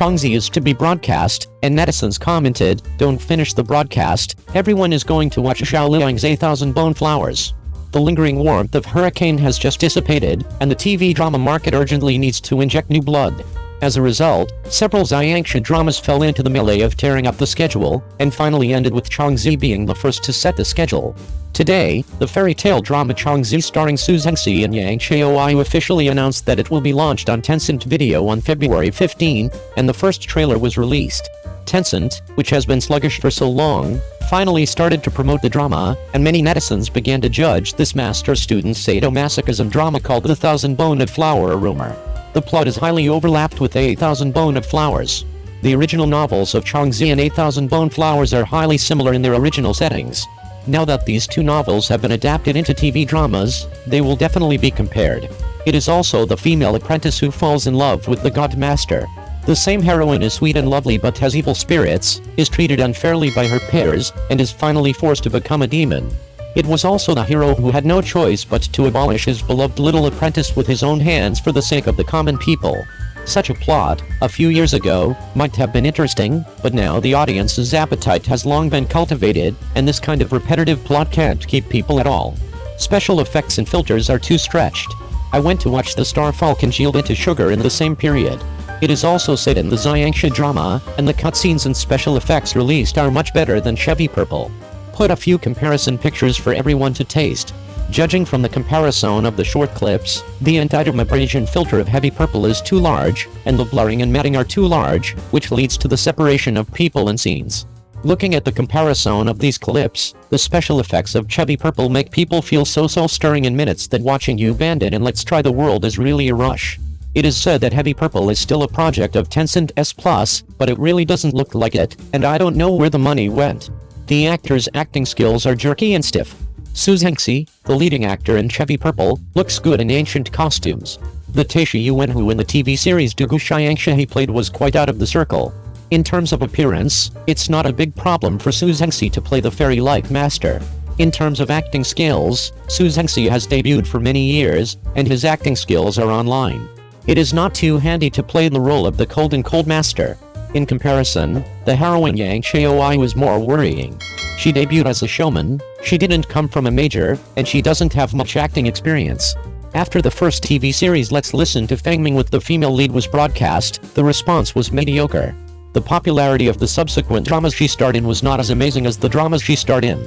Cheng Yi is to be broadcast, and netizens commented, "Don't finish the broadcast, everyone is going to watch Zhao Liying's 8,000 Bone Flowers." The lingering warmth of Hurricane has just dissipated, and the TV drama market urgently needs to inject new blood. As a result, several Xiangxia dramas fell into the melee of tearing up the schedule, and finally ended with Cheng Yi being the first to set the schedule. Today, the fairy tale drama Cheng Yi starring Su Zhengxi and Yang Xiaoyu officially announced that it will be launched on Tencent Video on February 15th, and the first trailer was released. Tencent, which has been sluggish for so long, finally started to promote the drama, and many netizens began to judge this master-student sadomasochism drama called The Thousand Bone of Flower rumor. The plot is highly overlapped with 8,000 Bone of Flowers. The original novels of Cheng Yi and 8,000 Bone Flowers are highly similar in their original settings. Now that these two novels have been adapted into TV dramas, they will definitely be compared. It is also the female apprentice who falls in love with the God Master. The same heroine is sweet and lovely but has evil spirits, is treated unfairly by her peers, and is finally forced to become a demon. It was also the hero who had no choice but to abolish his beloved little apprentice with his own hands for the sake of the common people. Such a plot, a few years ago, might have been interesting, but now the audience's appetite has long been cultivated, and this kind of repetitive plot can't keep people at all. Special effects and filters are too stretched. I went to watch the Starfall congealed into sugar in the same period. It is also set in the Xiangxia drama, and the cutscenes and special effects released are much better than Chevy Purple. Put a few comparison pictures for everyone to taste. Judging from the comparison of the short clips, the anti-dermabrasion filter of Heavy Purple is too large, and the blurring and matting are too large, which leads to the separation of people and scenes. Looking at the comparison of these clips, the special effects of Chevy Purple make people feel so soul-stirring in minutes that watching You Bandit and Let's Try the World is really a rush. It is said that Heavy Purple is still a project of Tencent S+, but it really doesn't look like it, and I don't know where the money went. The actors' acting skills are jerky and stiff. Su Zhengxi, the leading actor in Chevy Purple, looks good in ancient costumes. The Taishi Yuan who in the TV series Dugu Xiangxia he played was quite out of the circle. In terms of appearance, it's not a big problem for Su Zhengxi to play the fairy-like master. In terms of acting skills, Su Zhengxi has debuted for many years, and his acting skills are online. It is not too handy to play the role of the cold master. In comparison, the heroine Yang Xiaoyu is more worrying. She debuted as a showman, she didn't come from a major, and she doesn't have much acting experience. After the first TV series Let's Listen to Fangming with the female lead was broadcast, the response was mediocre. The popularity of the subsequent dramas she starred in was not as amazing as the dramas she starred in.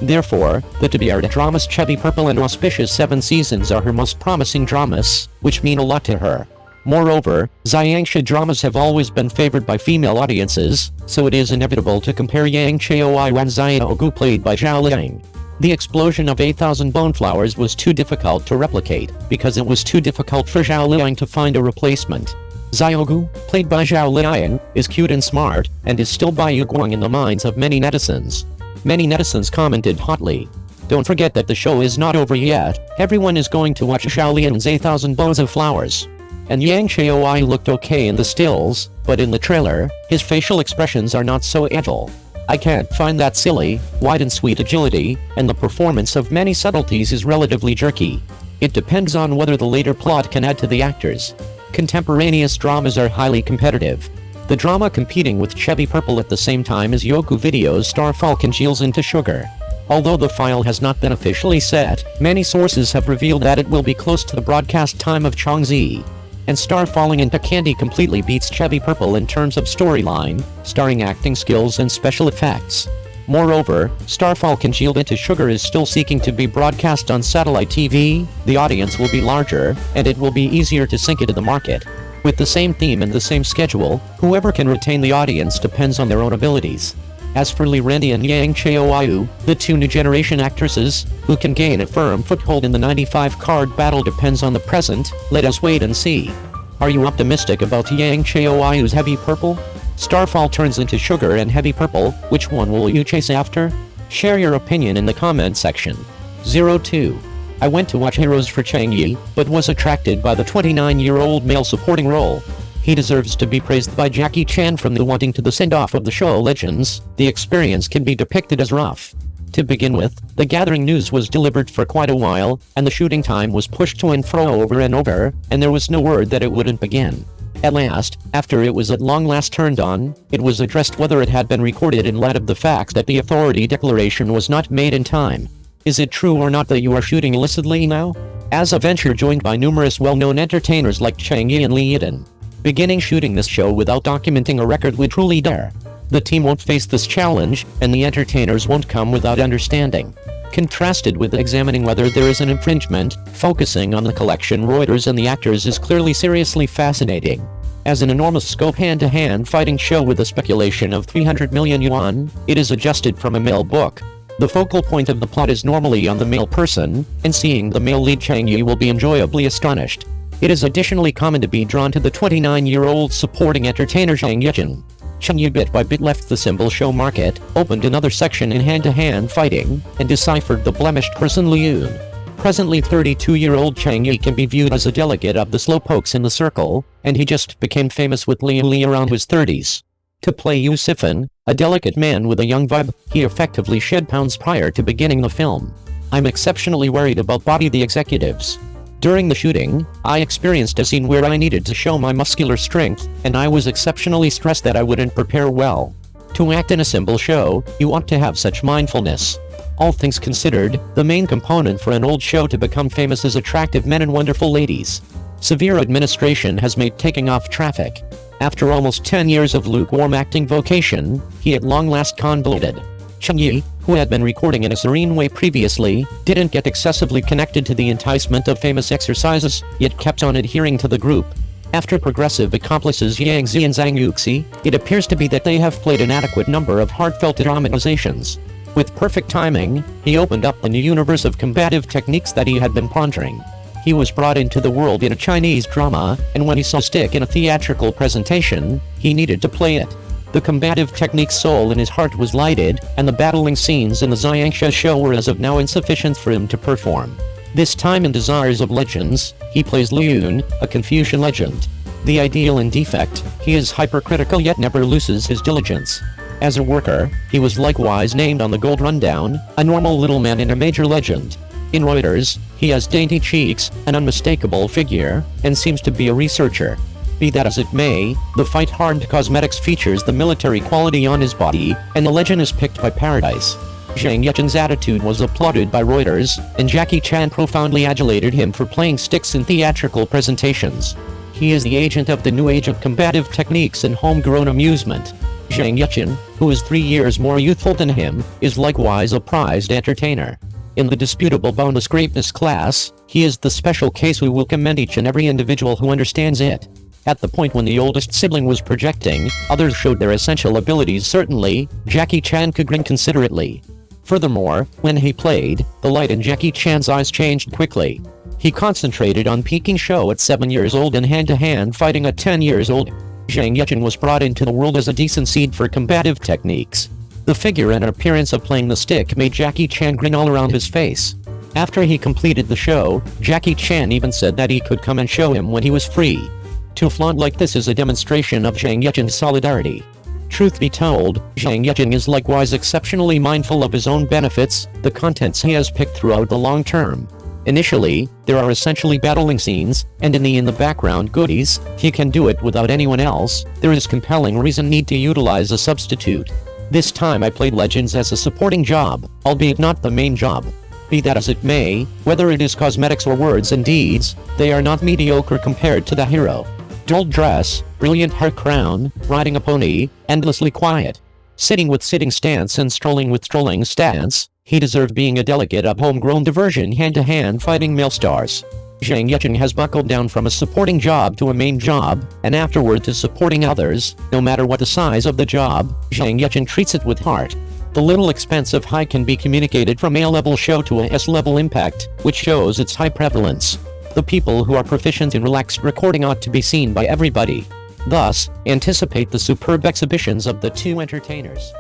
Therefore, the to-be-aired dramas Chevy Purple and Auspicious 7 Seasons are her most promising dramas, which mean a lot to her. Moreover, Xiangxia dramas have always been favored by female audiences, so it is inevitable to compare Yang Xiaoyu and Xiaogu played by Zhao Liying. The explosion of 8,000 Bone Flowers was too difficult to replicate, because it was too difficult for Zhao Liying to find a replacement. Xiaogu, played by Zhao Liying, is cute and smart, and is still Bai Guang in the minds of many netizens. Many netizens commented hotly, "Don't forget that the show is not over yet, everyone is going to watch Zhao Liying's 8,000 Bones of Flowers." And Yang Xiaoyu looked okay in the stills, but in the trailer, his facial expressions are not so agile. I can't find that silly, wide and sweet agility, and the performance of many subtleties is relatively jerky. It depends on whether the later plot can add to the actors. Contemporaneous dramas are highly competitive. The drama competing with Chevy Purple at the same time as Yoku Video's Starfall congeals into sugar. Although the file has not been officially set, many sources have revealed that it will be close to the broadcast time of Cheng Yi. And Star Falling into Candy completely beats Chevy Purple in terms of storyline, starring acting skills and special effects. Moreover, Starfall Congealed into Sugar is still seeking to be broadcast on satellite TV, the audience will be larger, and it will be easier to sink into the market. With the same theme and the same schedule, whoever can retain the audience depends on their own abilities. As for Li Rendi and Yang Xiaoyu, the two new generation actresses, who can gain a firm foothold in the 95-card battle depends on the present, let us wait and see. Are you optimistic about Yang Xiaoyu's Heavy Purple? Starfall turns into Sugar and Heavy Purple, which one will you chase after? Share your opinion in the comment section. 02. I went to watch Heroes for Cheng Yi, but was attracted by the 29-year-old male supporting role. He deserves to be praised by Jackie Chan from the wanting to the send-off of the show Legends. The experience can be depicted as rough. To begin with, the gathering news was delivered for quite a while, and the shooting time was pushed to and fro over and over, and there was no word that it wouldn't begin. At last, after it was at long last turned on, it was addressed whether it had been recorded in light of the fact that the authority declaration was not made in time. Is it true or not that you are shooting illicitly now? As a venture joined by numerous well-known entertainers like Cheng Yi and Liying. Beginning shooting this show without documenting a record would truly dare. The team won't face this challenge, and the entertainers won't come without understanding. Contrasted with examining whether there is an infringement, focusing on the collection Reuters and the actors is clearly seriously fascinating. As an enormous scope hand-to-hand fighting show with a speculation of 300 million yuan, it is adjusted from a male book. The focal point of the plot is normally on the male person, and seeing the male lead Cheng Yi will be enjoyably astonished. It is additionally common to be drawn to the 29-year-old supporting entertainer Cheng Yi. Cheng Yi bit by bit left the symbol show market, opened another section in hand-to-hand fighting, and deciphered the blemished person Liying. Presently 32-year-old Cheng Yi can be viewed as a delegate of the slowpokes in the circle, and he just became famous with Li around his 30s. To play Yu Sifan, a delicate man with a young vibe, he effectively shed pounds prior to beginning the film. I'm exceptionally worried about Bobby the executives. During the shooting, I experienced a scene where I needed to show my muscular strength, and I was exceptionally stressed that I wouldn't prepare well. To act in a symbol show, you want to have such mindfulness. All things considered, the main component for an old show to become famous is attractive men and wonderful ladies. Severe administration has made taking off traffic. After almost 10 years of lukewarm acting vocation, he at long last convoluted. Cheng Yi, who had been recording in a serene way previously, didn't get excessively connected to the enticement of famous exercises, yet kept on adhering to the group. After progressive accomplices Yang Zi and Zhang Yuxi, it appears to be that they have played an adequate number of heartfelt dramatizations. With perfect timing, he opened up a new universe of combative techniques that he had been pondering. He was brought into the world in a Chinese drama, and when he saw stick in a theatrical presentation, he needed to play it. The combative technique's soul in his heart was lighted, and the battling scenes in the Xiangsha show were as of now insufficient for him to perform. This time in Desires of Legends, he plays Liying, a Confucian legend. The ideal and defect, he is hypercritical yet never loses his diligence. As a worker, he was likewise named on the Gold Rundown, a normal little man in a major legend. In Reuters, he has dainty cheeks, an unmistakable figure, and seems to be a researcher. Be that as it may, the fight-hardened cosmetics features the military quality on his body, and the legend is picked by Paradise. Zhang Yuxin's attitude was applauded by Reuters, and Jackie Chan profoundly adulated him for playing sticks in theatrical presentations. He is the agent of the new age of combative techniques and homegrown amusement. Zhang Yuxin, who is 3 years more youthful than him, is likewise a prized entertainer. In the disputable bonus greatness class, he is the special case we will commend each and every individual who understands it. At the point when the oldest sibling was projecting, others showed their essential abilities. Certainly, Jackie Chan could grin considerately. Furthermore, when he played, the light in Jackie Chan's eyes changed quickly. He concentrated on peaking show at 7 years old and hand-to-hand fighting at 10 years old. Zhang Yuxin was brought into the world as a decent seed for combative techniques. The figure and appearance of playing the stick made Jackie Chan grin all around his face. After he completed the show, Jackie Chan even said that he could come and show him when he was free. To flaunt like this is a demonstration of Zhang Yuxin's solidarity. Truth be told, Zhang Yuxin is likewise exceptionally mindful of his own benefits, the contents he has picked throughout the long term. Initially, there are essentially battling scenes, and in the background goodies, he can do it without anyone else. There is compelling reason need to utilize a substitute. This time I played Legends as a supporting job, albeit not the main job. Be that as it may, whether it is cosmetics or words and deeds, they are not mediocre compared to the hero. Dull dress, brilliant hair crown, riding a pony, endlessly quiet. Sitting with sitting stance and strolling with strolling stance, he deserved being a delegate of homegrown diversion hand-to-hand fighting male stars. Zhang Yuxin has buckled down from a supporting job to a main job, and afterward to supporting others. No matter what the size of the job, Zhang Yuxin treats it with heart. The little expense of high can be communicated from A-level show to a S-level impact, which shows its high prevalence. The people who are proficient in relaxed recording ought to be seen by everybody. Thus, anticipate the superb exhibitions of the two entertainers.